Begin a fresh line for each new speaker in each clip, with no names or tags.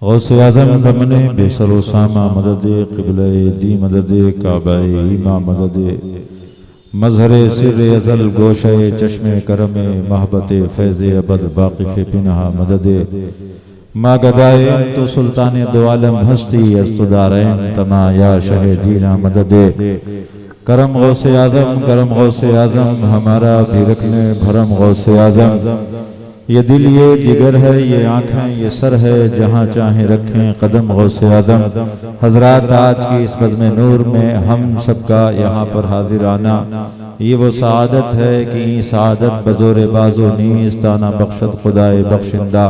गौसे आज़म बमने बेसरोसामा मदद क़िबले दी मदद काबा ईमा मदद मज़हरे सिर्रे अज़ल गोशे चश्मे करमे महबत फैज़ अबद वाक़िफ़ पिनहा मदद मा गदाए तो सुल्तान दो आलम हस्ती अस्तुदारैन तमा या शहे दीना मदद करम गौसे आज़म हमारा भी रखने भरम गौसे आज़म। ये दिल ये जिगर है ये आँखें ये सर है जहाँ चाहे रखें कदम गौसे आज़म। हजरात आज की इस बज़्म नूर में हम सबका यहाँ पर हाजिर आना ये वो सआदत है कि सआदत बज़ोर बाज़ो नीज़ ताना बख्शत खुदाए बख्शिंदा।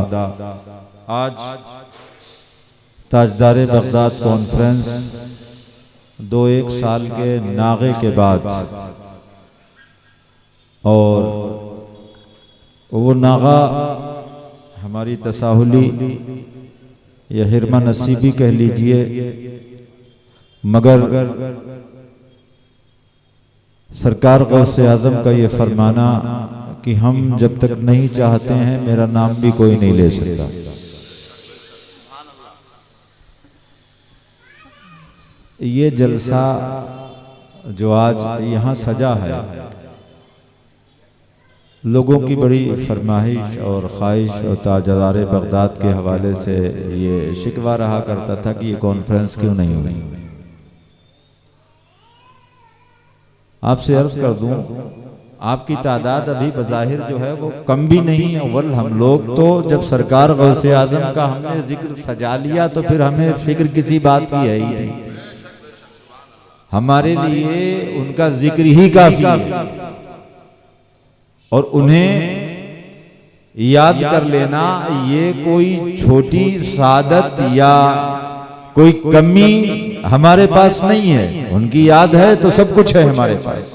आज ताजदारे बगदाद कॉन्फ्रेंस 2-1 साल के नागे के बाद और वो नागा हमारी तसाहुली या हिरमा नसीबी कह लीजिए, मगर सरकार गौसे आज़म का ये फरमाना कि हम जब तक नहीं चाहते हैं मेरा नाम भी कोई नहीं ले सकता। ये जलसा जो आज यहाँ सजा है, लोगों की बड़ी फरमाइश और ख्वाहिश और ताजदारे बगदाद के हवाले से ये शिकवा रहा करता था कि ये कॉन्फ्रेंस क्यों नहीं हुई। आपसे अर्ज कर दूं, आपकी तादाद अभी बज़ाहिर जो है वो कम भी नहीं है। अव्वल हम लोग तो जब सरकार गौसे आज़म का हमने जिक्र सजा लिया तो फिर हमें फिक्र किसी बात की है ही नहीं। हमारे लिए उनका जिक्र ही काफी है और उन्हें याद कर लेना ये कोई छोटी सादत या कोई कमी हमारे पास नहीं है। उनकी याद है तो सब कुछ है हमारे पास।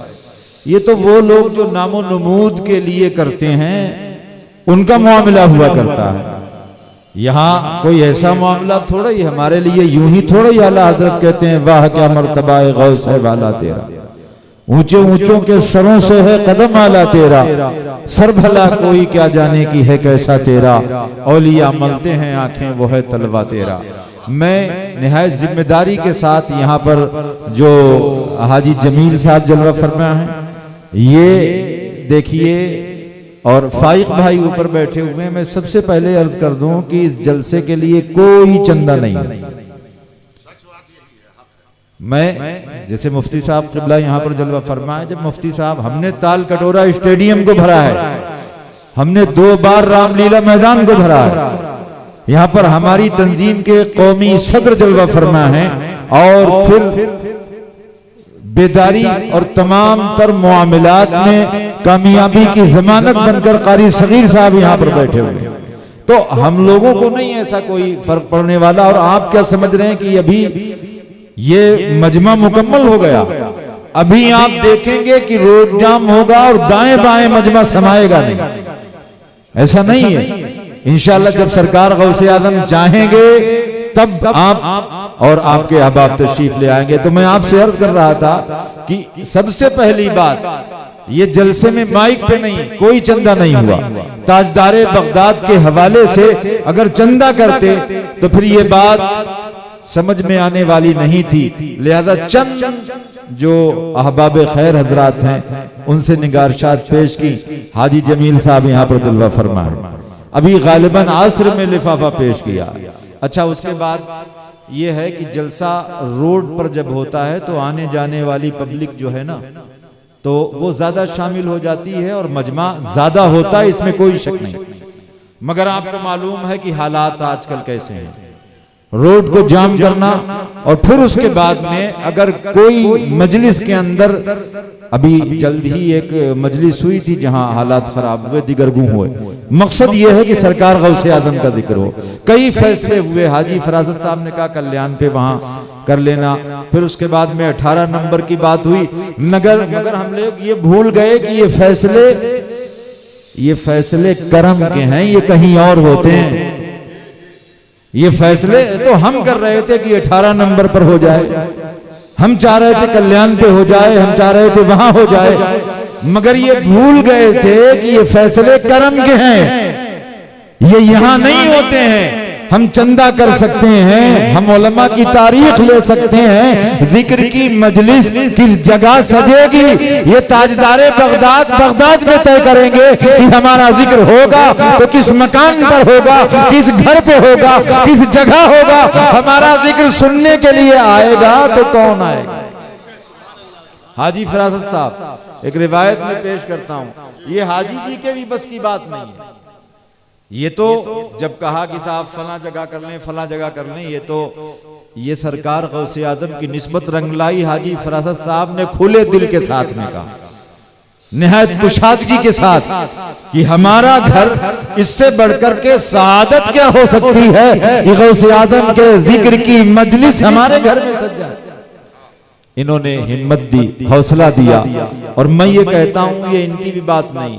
ये तो वो लोग जो नामो नमूद के लिए करते हैं उनका मामला हुआ करता है। यहाँ कोई ऐसा मामला थोड़ा ही हमारे लिए यूं ही थोड़ा ही आला हजरत कहते हैं वाह क्या मर्तबा है गौस है वाला तेरा, ऊंचे ऊंचों के सरों से है कदम आला तेरा, सर भला कोई क्या जाने की है कैसा तेरा, औलिया मलते हैं आंखें वो है तलवा तेरा। मैं निहायत जिम्मेदारी के साथ यहाँ पर जो हाजी जमील साहब जलवा फरमा है ये देखिए और फाइक भाई ऊपर बैठे हुए हैं। मैं सबसे पहले अर्ज कर दूं कि इस जलसे के लिए कोई चंदा नहीं है। मैं जैसे मुफ्ती साहब क़िबला यहाँ पर जलवा फरमाए, जब मुफ्ती साहब हमने ताल कटोरा स्टेडियम को भरा है, हमने 2 बार रामलीला मैदान को भरा है, यहाँ पर हमारी तंजीम के कौमी सदर जलवा फरमा है और फिर बेदारी और तमाम तर मामलात में कामयाबी की जमानत बनकर कारी सगीर साहब यहाँ पर बैठे हुए हैं। तो हम लोगों को नहीं ऐसा कोई फर्क पड़ने वाला। और आप क्या समझ रहे हैं कि अभी ये मजमा मुकम्मल हो गया, अभी आप देखेंगे कि रोड जाम होगा और दाएं बाएं मजमा समाएगा नहीं, ऐसा नहीं है। इंशाअल्लाह जब सरकार गौसे आज़म चाहेंगे तब आप और आपके अहबाब तशरीफ ले आएंगे। तो मैं आपसे अर्ज कर रहा था कि सबसे पहली बात ये जलसे में माइक पे नहीं, कोई चंदा नहीं हुआ। ताजदारे बगदाद के हवाले से अगर चंदा करते तो फिर ये बात समझ में आने वाली नहीं थी। लिहाजा चंद जो अहबाब खैर हजरात हैं उनसे निगारशात पेश की। हाजी जमील साहब यहाँ पर दिलवा फरमा है, अभी गालिबन आसर में लिफाफा पेश किया। अच्छा, उसके बाद ये है कि जलसा रोड पर जब होता है तो आने जाने वाली पब्लिक जो है ना तो वो ज्यादा शामिल हो जाती है और मजमा ज्यादा होता है, इसमें कोई शक नहीं। मगर आपको मालूम है कि हालात आजकल कैसे हैं। रोड को जाम करना और फिर उसके बाद में अगर कोई मजलिस के अंदर, अभी जल्द ही एक मजलिस हुई थी जहां हालात खराब हुए, दिगरगू हुए। मकसद यह है कि सरकार गौसे आज़म का जिक्र हो। कई फैसले हुए, हाजी फरासत साहब ने कहा कल्याण पे वहां कर लेना, फिर उसके बाद में 18 नंबर की बात हुई। मगर हम लोग ये भूल गए कि ये फैसले करम के हैं, ये कहीं और होते हैं। ये फैसले तो हम कर रहे थे कि 18 नंबर पर हो जाए, हम चाह रहे थे कल्याण पे हो जाए, हम चाह रहे थे वहां हो जाए, मगर ये भूल गए थे कि ये फैसले करम के हैं। ये यहाँ नहीं होते हैं। हम चंदा कर सकते हैं, हम उलमा की तारीख ले सकते हैं, जिक्र की मजलिस किस जगह सजेगी ये ताजदारे बगदाद में तय करेंगे कि हमारा जिक्र होगा तो किस मकान पर होगा, किस घर पे होगा, किस जगह होगा। हमारा जिक्र सुनने के लिए आएगा तो कौन आएगा? हाजी फरासत साहब एक रिवायत में पेश करता हूं, ये हाजी जी के भी बस की बात नहीं है। ये तो जब कहा कि साहब फला जगह कर लें, फला जगह कर लें, ये सरकार गौसे आजम की निस्बत रंगलाई हाजी फरासत साहब ने खुले दिल के साथ में कहा, निहायत कुशादगी के साथ कि हमारा घर इससे बढ़कर के सादत क्या हो सकती है कि गौसे आजम के जिक्र की मजलिस हमारे घर में सज जाए। इन्होंने हिम्मत दी, हौसला दिया। और मैं ये कहता हूं ये इनकी भी बात नहीं,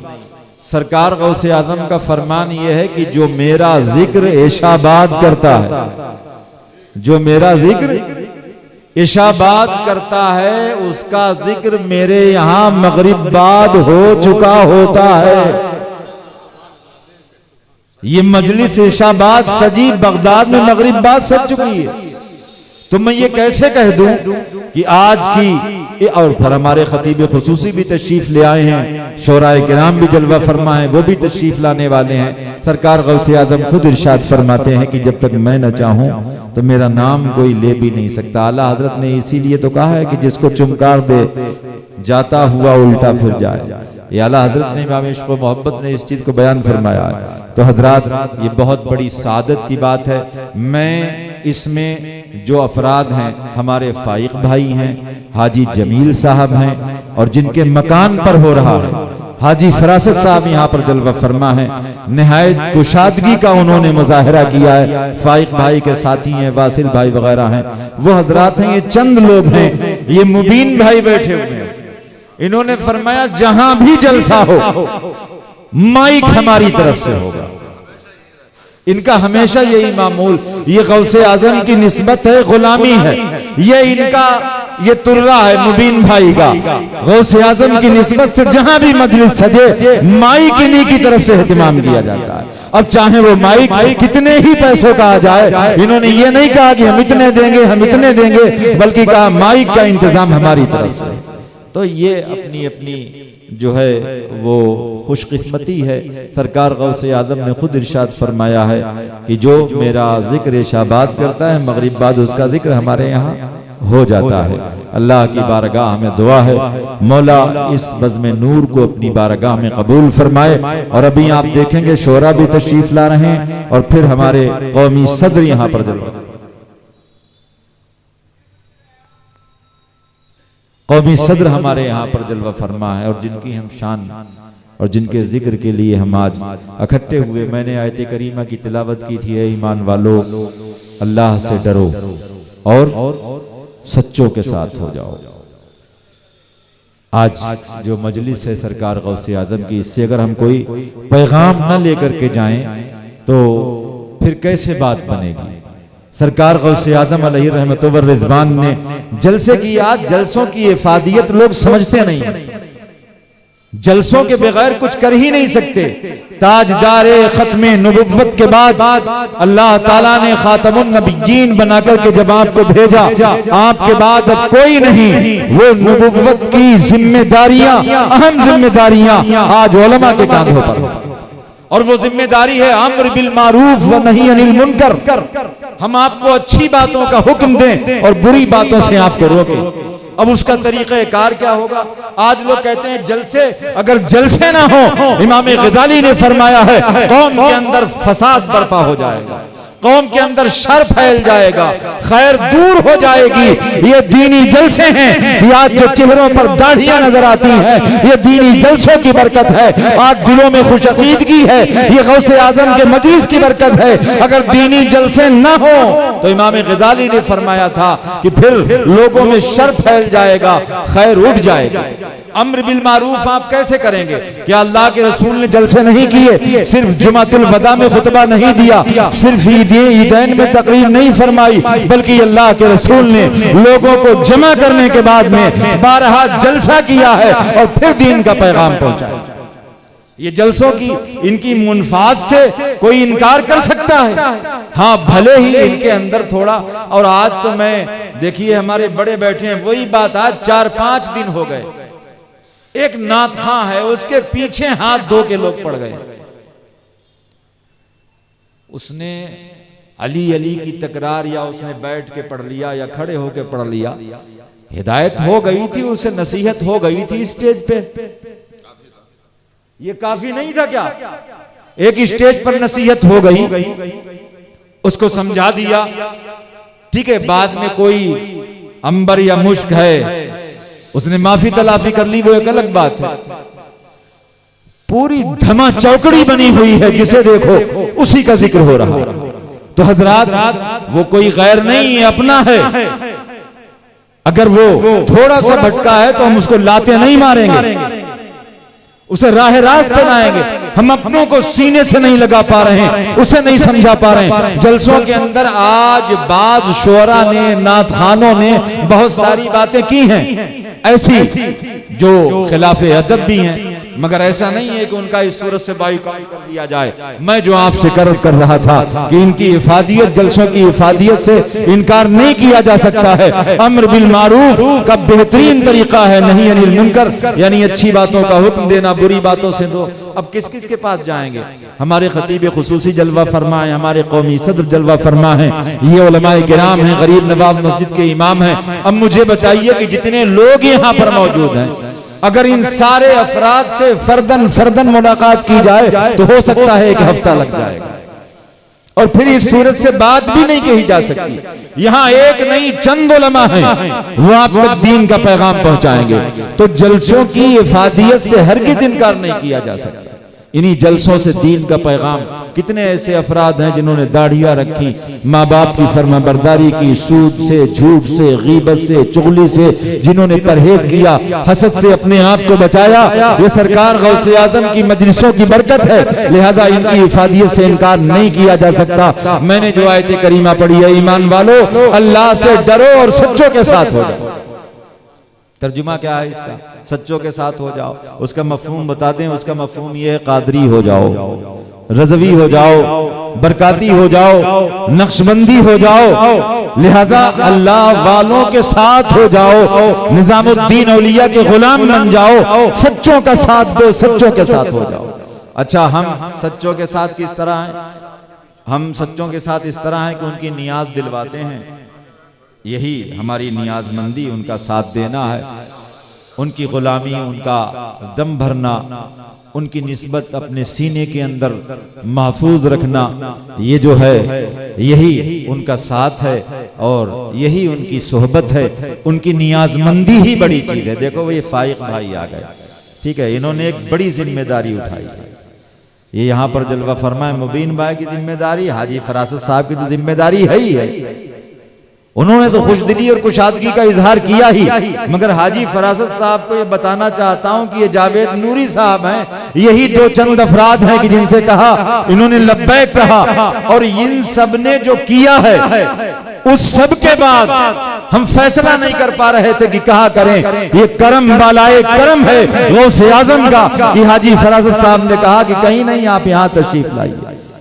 सरकार गौसे आजम का फरमान ये है कि जो मेरा जिक्र इशाबाद करता है, जो मेरा जिक्र इशाबाद करता है उसका जिक्र मेरे यहां मगरिब बाद हो चुका होता है। ये मजलिस इशाबाद सजी बगदाद में मगरिब बाद सज चुकी है। तो मैं ये कैसे कह दूं कि आज की, और फिर हमारे खतीब खुसूसी भी तशरीफ ले आए हैं, शोराए किराम भी जलवा फरमा है, वो भी तशरीफ लाने वाले हैं। सरकार गौसे आजम खुद इरशाद फरमाते हैं कि जब तक मैं न चाहूं तो मेरा नाम कोई ले भी नहीं सकता। आला हजरत ने इसीलिए तो कहा है कि जिसको चुमकार दे जाता हुआ उल्टा फिर जाए। ये आला हजरत ने, इमाम इश्क व मोहब्बत ने इस चीज को बयान फरमाया है। तो हजरात ये बहुत बड़ी सादत की बात है। मैं इसमें जो अफराद हैं, हमारे फाइक भाई हैं, हाजी जमील साहब हैं, और जिनके मकान पर हो रहा है, हाजी फरासत साहब यहाँ पर जलवा फरमा है, निहायत कुशादगी का उन्होंने मुजाहरा किया है। फाइक भाई के साथी हैं, वासिल भाई वगैरह हैं, वो हजरात हैं। ये चंद लोग हैं, ये मुबीन भाई बैठे हुए हैं। इन्होंने फरमाया जहां भी जलसा हो माइक हमारी तरफ से होगा। इनका हमेशा यही मामूल, ये गौसे आजम की निस्बत है, गुलामी है, ये इनका ये तुर्रा है मुबीन भाई का। गौसे आजम की निस्बत से जहां भी मजलिस सजे माइक इन्हीं की तरफ से एहतमाम किया जाता है। अब चाहे वो माइक कितने ही पैसों का आ जाए, इन्होंने ये नहीं कहा कि हम इतने देंगे, हम इतने देंगे, बल्कि कहा माइक का इंतजाम हमारी तरफ से। तो ये अपनी अपनी जो है वो खुशकिस्मती है। सरकार गौसे आजम ने खुद इरशाद फरमाया है कि जो मेरा जिक्र इशाबाद करता है मगरिब बाद उसका जिक्र हमारे यहाँ हो जाता है। अल्लाह की बारगाह में दुआ है मौला इस बज़्म नूर को अपनी बारगाह में कबूल फरमाए। और अभी आप देखेंगे शोरा भी तशरीफ ला रहे हैं और फिर हमारे कौमी सदर यहाँ पर जलवा, कौमी सदर हमारे यहाँ पर जलवा फरमा है और जिनकी हम शान और जिनके जिक्र के लिए हम आज इकट्ठे हुए। मैंने आयत करीमा की तिलावत की थी, ए ईमान वालों अल्लाह से डरो और सच्चों के साथ हो जाओ। आज जो मजलिस है सरकार गौसे आजम की, इससे अगर हम कोई पैगाम न लेकर के जाएं तो फिर कैसे बात बनेगी। सरकार गौसे आजम अलैहि रहमत व रिजवान ने जलसे की, आज जलसों की इफादियत लोग समझते नहीं, जलसों के बगैर कुछ कर ही नहीं सकते। ताजदारे खत्मे नबुव्वत के बाद अल्लाह ताला ने खातमुन नबिय्यीन बनाकर के जब आपको भेजा, आपके बाद अब कोई नहीं, वो नबुव्वत की जिम्मेदारियां, अहम जिम्मेदारियां आज उलमा के कांधों पर, और वो जिम्मेदारी है अम्र बिल मारूफ व नही अनिल मुनकर। हम आपको अच्छी बातों का हुक्म दें और बुरी बातों से आपको रोकें। अब उसका तरीक़ा कार क्या होगा। आज लोग कहते हैं जलसे, अगर जलसे ना हो, इमाम गजाली ने फरमाया है कौम के अंदर फसाद बर्पा हो जाएगा, कौम के अंदर शर फैल जाएगा, खैर दूर हो जाएगी। ये दीनी जलसे हैं, ये आज जो चेहरों पर दाढ़ियां नजर आती हैं ये दीनी जलसों की बरकत है। आज दिलों में खुशअकीदगी है, ये गौसे आजम के मजलिस की बरकत है। अगर दीनी जलसे न हो तो इमाम गजाली ने फरमाया था कि फिर लोगों में शर फैल जाएगा, खैर उठ जाएगा। अम्र बिल मारूफ आप कैसे करेंगे? क्या अल्लाह के रसूल ने जलसे नहीं किए? सिर्फ जुमातुल वदा में खुतबा नहीं दिया, सिर्फ ईदैन में तकरीर नहीं फरमाई, बल्कि अल्लाह के रसूल ने लोगों को जमा करने के बाद में 12 जलसा किया है और फिर दीन का पैगाम पहुंचाया। ये जलसों की इनकी मुनफात से कोई इनकार कर सकता है? हाँ, भले ही इनके अंदर थोड़ा, और आज तो मैं देखिए हमारे बड़े बैठे हैं, वही बात आज 4-5 दिन हो गए, एक नाथखां है उसके पीछे हाथ धो के लोग पड़ गए। उसने अली अली की तकरार या उसने बैठ के पढ़ लिया या खड़े होके पढ़ लिया, हिदायत हो गई थी, उसे नसीहत हो गई थी स्टेज पे, ये काफी नहीं था क्या? एक स्टेज पर नसीहत हो गई, उसको समझा दिया, ठीक है, बाद में कोई अंबर या मुश्क है उसने माफी तलाफी कर ली, वो एक अलग बात है। पूरी धमा चौकड़ी बनी हुई है, जिसे देखो उसी का जिक्र हो रहा है। तो हजरात वो कोई गैर नहीं है, अपना है। अगर वो थोड़ा सा भटका है तो हम उसको लाते नहीं मारेंगे, उसे राह रास्त बनाएंगे। हम अपनों को सीने से नहीं लगा पा रहे हैं, उसे नहीं समझा पा रहे हैं। जलसों के अंदर आज बाज शोरा ने, नाथखानों ने बहुत सारी बातें की हैं ऐसी जो खिलाफे अदब भी हैं, मगर ऐसा नहीं है कि उनका इस सूरत से बाइकआउट कर दिया जाए। मैं जो आपसे कर्ज कर रहा था कि इनकी इफादियत, जलसों की इफादियत से इनकार नहीं किया जा सकता है। अम्र बिल मारूफ का बेहतरीन तरीका है नहीं अनिल मुनकर, यानी अच्छी बातों का हुक्म देना, बुरी बातों से दो। अब किस किस के पास जाएंगे? हमारे खतीब खुसूसी जलवा फरमा है, हमारे कौमी सदर जलवा फरमा है, ये उलमाए किराम हैं, गरीब नवाब मस्जिद के इमाम हैं। अब मुझे बताइए कि जितने लोग यहाँ पर मौजूद हैं, अगर इन सारे अफराद से फर्दन फर्दन मुलाकात की जाए तो हो सकता है एक हफ्ता लग जाएगा, और फिर इस सूरत से बात भी नहीं कही जा सकती। यहाँ एक नहीं चंद उलमा हैं, वो आप तक दीन का पैगाम पहुंचाएंगे। तो जलसों की इफादियत से हरगिज इनकार नहीं किया जा सकता। इन्हीं जलसों से दीन का पैगाम, कितने ऐसे अफराद हैं जिन्होंने दाढ़ियां रखी, माँ बाप की फरमाबरदारी की, सूद से, झूठ से, गीबत से, चुगली से जिन्होंने परहेज किया, हसद से अपने आप को बचाया, ये सरकार गौसे आजम की मजलिसों की बरकत है। लिहाजा इनकी इफादियत से इनकार नहीं किया जा सकता। मैंने जो आयत करीमा पढ़ी है, ईमान वालों अल्लाह से डरो और सच्चों के साथ हो जाओ। तर्जुमा क्या है इसका? सच्चों के साथ हो जाओ। उसका मफहूम बता दें, उसका मफहूम ये है, कादरी हो जाओ, रज़वी हो जाओ, बरकाती हो जाओ, नक्शबंदी हो जाओ। लिहाजा अल्लाह वालों के साथ हो जाओ, निजामुद्दीन औलिया के गुलाम बन जाओ, सच्चों का साथ दो, सच्चों के साथ हो जाओ। अच्छा, हम सच्चों के साथ किस तरह हैं? हम सच्चों के साथ इस तरह हैं कि उनकी नियाज दिलवाते हैं, यही हमारी नियाजमंदी, उनका साथ देना है, उनकी गुलामी, उनका दम भरना, उनकी निस्बत अपने सीने के अंदर महफूज रखना, ये जो है यही उनका साथ है और यही उनकी सोहबत है। उनकी नियाजमंदी ही बड़ी चीज है। देखो ये फाइक भाई आ गए, ठीक है, इन्होंने एक बड़ी जिम्मेदारी उठाई है। ये यहाँ पर जलवा फरमाए मुबीन भाई की जिम्मेदारी, हाजी फरासत साहब की तो जिम्मेदारी है ही है। उन्होंने तो खुशदिली और कुशादगी का इजहार किया ही, मगर हाजी फरासत साहब को ये बताना चाहता हूं कि ये जावेद नूरी साहब हैं, यही दो चंद अफराद हैं कि जिनसे कहा, इन्होंने लब्बैक कहा, और इन सब ने जो किया है उस सब के बाद हम फैसला नहीं कर पा रहे थे कि कहा करें। ये करम बालाए करम है गौसे आजम का कि हाजी फरासत साहब ने कहा कि कहीं नहीं, आप यहाँ तशरीफ लाइए,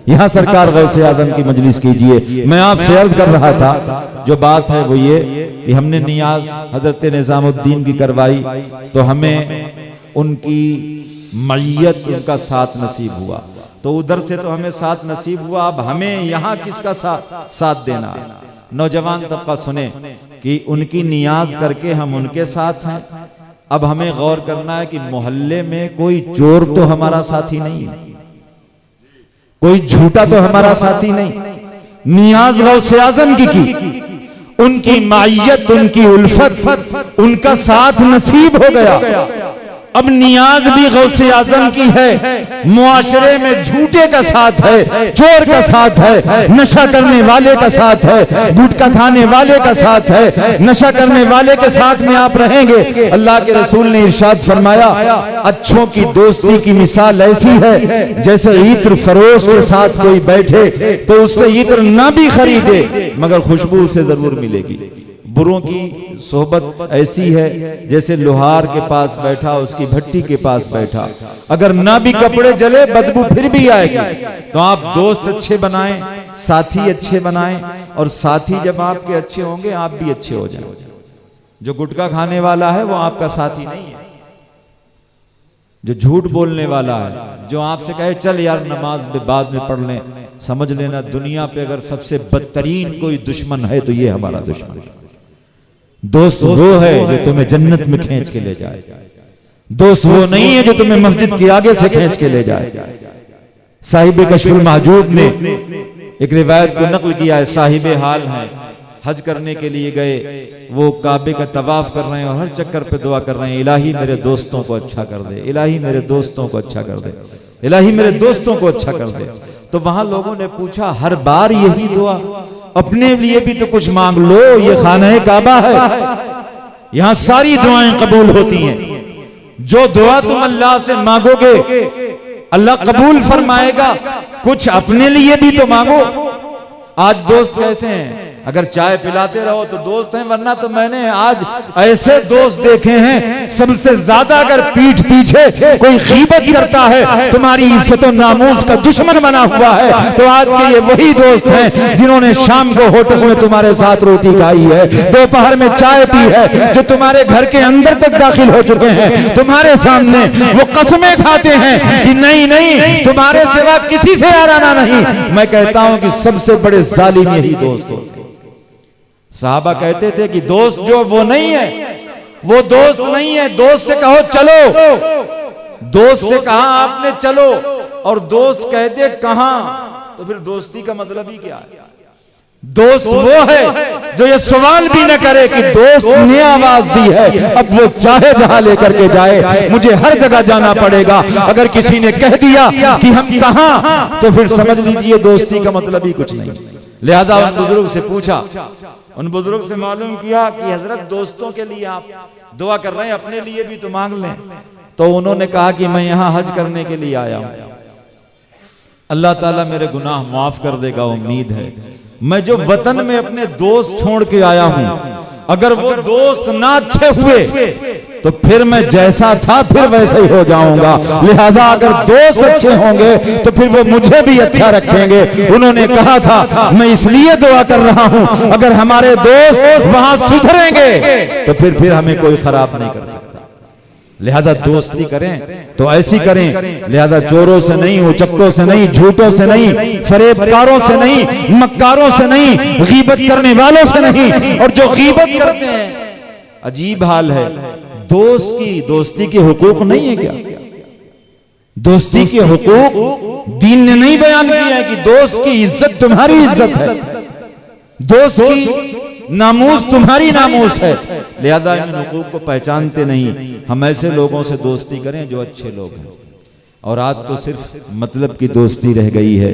यहाँ सरकार गौसे आजम की मजलिस कीजिए। मैं आपसे अर्ज कर रहा था, जो बात है वो ये कि हमने नियाज हजरत निजामुद्दीन की करवाई तो हमें उनकी मय्यत, उनका साथ नसीब हुआ, तो उधर से तो हमें साथ नसीब हुआ, अब हमें यहाँ किसका साथ देना है? नौजवान तबका सुने कि उनकी नियाज करके हम उनके साथ हैं। अब हमें गौर करना है कि मोहल्ले में कोई चोर तो हमारा साथी नहीं है, कोई झूठा तो हमारा साथी नहीं। नियाज गौसे आजम की उनकी मायत, उनकी उल्फत, उनका साथ नसीब हो गया। अब नियाज भी गौसे आजम की है। मुआशरे में झूठे का साथ है, चोर का साथ है, नशा करने वाले का साथ है, गुटखा खाने वाले का साथ है, नशा करने वाले के साथ में आप रहेंगे। अल्लाह के रसूल ने इरशाद फरमाया, अच्छों की दोस्ती की मिसाल ऐसी है जैसे इत्र फरोश के साथ कोई बैठे तो उससे इत्र ना भी खरीदे मगर खुशबू उसे जरूर मिलेगी। बुरों की सोहबत ऐसी है जैसे लोहार के पास बैठा, उसकी भट्टी के पास बैठा, अगर ना भी कपड़े जले बदबू फिर भी आएगी। तो आप दोस्त अच्छे बनाएं, साथी अच्छे बनाएं, और साथी जब आपके अच्छे होंगे आप भी अच्छे हो जाएंगे। जो गुटखा खाने वाला है वो आपका साथी नहीं है, जो झूठ बोलने वाला है, जो आपसे कहे चल यार नमाज बाद में पढ़ लें, समझ लेना दुनिया पे अगर सबसे बदतरीन कोई दुश्मन है तो ये हमारा दुश्मन है। दोस्त वो है जो तुम्हें जन्नत में खींच के ले जाए, दोस्त वो नहीं है जो तुम्हें मस्जिद के आगे से खींच के ले जाए। साहिब कश्फुल महजूब ने एक रिवायत को नकल किया है, साहिब हाल हैं, हज करने के लिए गए, वो काबे का तवाफ कर रहे हैं और हर चक्कर पे दुआ कर रहे हैं, इलाही मेरे दोस्तों को अच्छा कर दे, इलाही मेरे दोस्तों को अच्छा कर दे, इलाही मेरे दोस्तों को अच्छा कर दे। तो वहां लोगों ने पूछा हर बार यही दुआ, अपने लिए भी तो कुछ मांग लो, ये खाना काबा है, यहां सारी दुआएं कबूल होती हैं। जो दुआ तुम अल्लाह से मांगोगे अल्लाह कबूल फरमाएगा, कुछ अपने लिए भी तो मांगो। आज दोस्त कैसे हैं, अगर चाय पिलाते रहो तो दोस्त हैं, वरना तो मैंने आज ऐसे दोस्त देखे हैं, सबसे ज्यादा अगर पीठ पीछे कोई गीबत करता है, तुम्हारी इज्जत और नामूस का दुश्मन बना हुआ है, तो आज के ये वही दोस्त हैं जिन्होंने शाम को होटल में तुम्हारे साथ रोटी खाई है, दोपहर में चाय पी है, जो तुम्हारे घर के अंदर तक दाखिल हो चुके हैं, तुम्हारे सामने वो कसमें खाते हैं कि नहीं नहीं तुम्हारे सिवा किसी से याराना नहीं। मैं कहता हूं कि सबसे बड़े जालिम यही दोस्त होते। साहबा कहते थे कि दोस्त जो वो नहीं है, वो दोस्त नहीं है, दोस्त से कहो चलो, दोस्त से कहा आपने चलो, और दोस्त कहते कहां, तो फिर दोस्ती का मतलब ही क्या है। दोस्त वो है जो ये सवाल भी न करे कि दोस्त ने आवाज दी है, अब वो चाहे जहां लेकर के जाए, मुझे हर जगह जाना पड़ेगा। अगर किसी ने कह दिया कि हम कहां, तो फिर समझ लीजिए दोस्ती का मतलब ही कुछ नहीं। लिहाजा उन बुजुर्ग से पूछा, उन बुजुर्ग से मालूम किया कि हजरत दोस्तों के लिए आप दुआ कर रहे हैं, अपने लिए भी तो मांग लें। तो उन्होंने कहा कि मैं यहां हज करने के लिए आया हूं, अल्लाह ताला मेरे गुनाह माफ कर देगा, उम्मीद है। मैं जो वतन में अपने दोस्त छोड़ के आया हूं, अगर वो दोस्त ना अच्छे हुए तो फिर मैं जैसा था फिर वैसे ही हो जाऊंगा। लिहाजा अगर दोस्त अच्छे होंगे तो फिर वो मुझे भी अच्छा रखेंगे। उन्होंने कहा था मैं इसलिए दुआ कर रहा हूं, अगर हमारे दोस्त वहां सुधरेंगे तो फिर हमें कोई खराब नहीं कर सकता। लिहाजा दोस्ती करें तो ऐसी करें, लिहाजा चोरों से नहीं, उचक्कों से नहीं, झूठों से नहीं, फरेबकारों से नहीं, मक्कारों से नहीं, गीबत करने वालों से नहीं। और जो गीबत करते हैं, अजीब हाल है, दोस्त की दोस्ती के हुकूक नहीं है क्या? दोस्ती के हुकूक दीन ने नहीं बयान किया है कि दोस्त की इज्जत तुम्हारी इज्जत है, दोस्त की नामूस तुम्हारी नामूस है। लिहाजा इन हुकूक को पहचानते नहीं, हम ऐसे लोगों से दोस्ती करें जो अच्छे लोग हैं। और आज तो सिर्फ मतलब की दोस्ती रह गई है।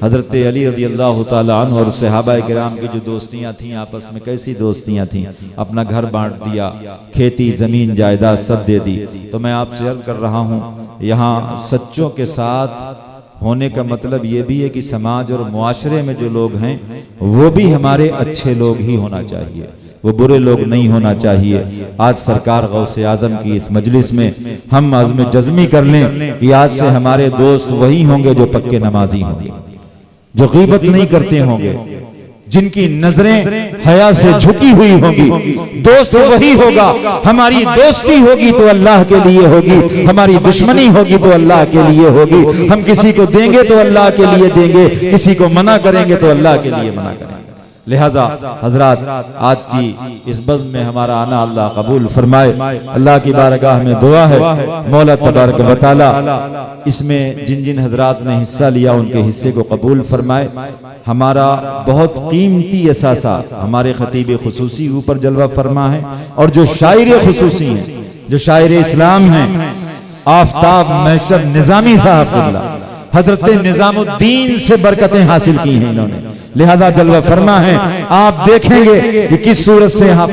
हजरत अली रज़ी अल्लाह ताला अन्हु और सहाबा किराम की जो दोस्तियां थीं, आपस में कैसी दोस्तियां थीं, अपना घर बांट दिया, खेती जमीन जायदाद सब दे दी। तो मैं आपसे अर्ज कर रहा हूँ, यहाँ सच्चों के साथ होने का मतलब ये भी है कि समाज और मुआशरे में जो लोग हैं वो भी हमारे अच्छे लोग ही होना चाहिए, वो बुरे लोग नहीं होना चाहिए। आज सरकार गौसे आजम की इस मजलिस में हम अज़्म जज़्मी कर लें कि आज से हमारे दोस्त वही होंगे जो पक्के नमाजी होंगे, जो गीबत नहीं करते होंगे, जिनकी नजरें हया से झुकी हुई होंगी। दोस्त वही होगा, हमारी दोस्ती होगी तो अल्लाह के लिए होगी, हमारी दुश्मनी होगी तो अल्लाह के लिए होगी। हम किसी को देंगे तो अल्लाह के लिए देंगे, किसी को मना करेंगे तो अल्लाह के लिए मना करेंगे। लिहाजा हजरात, आज की इस बज़्म में हमारा आना अल्लाह कबूल फरमाए। अल्लाह की बारगाह में दुआ है मौला तबारक व तआला इसमें जिन जिन हजरात ने हिस्सा लिया उनके हिस्से को कबूल फरमाए। हमारा बहुत कीमती असासा हमारे खतीब खुसूसी ऊपर जलवा फरमा है, और जो शायर खुसूसी हैं, जो शायर इस्लाम हैं, आफताब मैशर निजामी साहब किबला, हजरत निजामुद्दीन से बरकतें हासिल की हैं इन्होंने। लिहाजा जलवा फरमा है, आप देखेंगे कि किस सूरत से यहाँ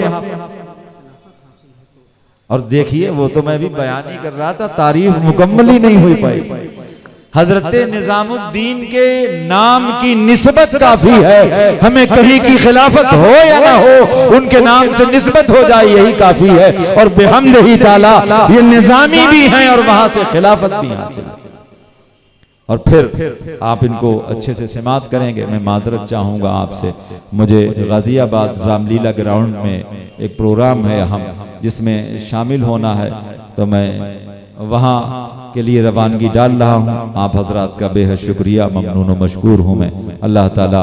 और देखिए, वो तो मैं भी बयान ही कर रहा था, तारीफ मुकम्मल ही नहीं हुई पाई। हजरत निजामुद्दीन के नाम की निस्बत काफी है, हमें कहीं की खिलाफत हो या ना हो उनके नाम से निस्बत हो जाए यही काफी है। और बिहम्दिही ताला ये निजामी भी हैं और वहां से खिलाफत भी हासिल। और फिर आप इनको अच्छे से समात करेंगे। मैं माजरत चाहूँगा आपसे, मुझे गाजियाबाद रामलीला ग्राउंड में एक प्रोग्राम है हम जिसमें शामिल होना है, तो मैं वहाँ के लिए रवानगी डाल रहा हूँ। आप हजरात का बेहद शुक्रिया, ममनून व मशकूर हूँ मैं। अल्लाह ताला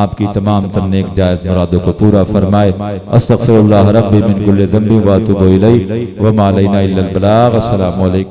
आपकी तमाम तर नेक जायज़ मुरादों को पूरा फरमाए। अस्तग़फिरुल्लाह रब्बी मिन कुल्लि ज़ंबि व अतूबु इलैहि व मा अलैना इल्लल बलाग। अस्सलामु अलैकुम।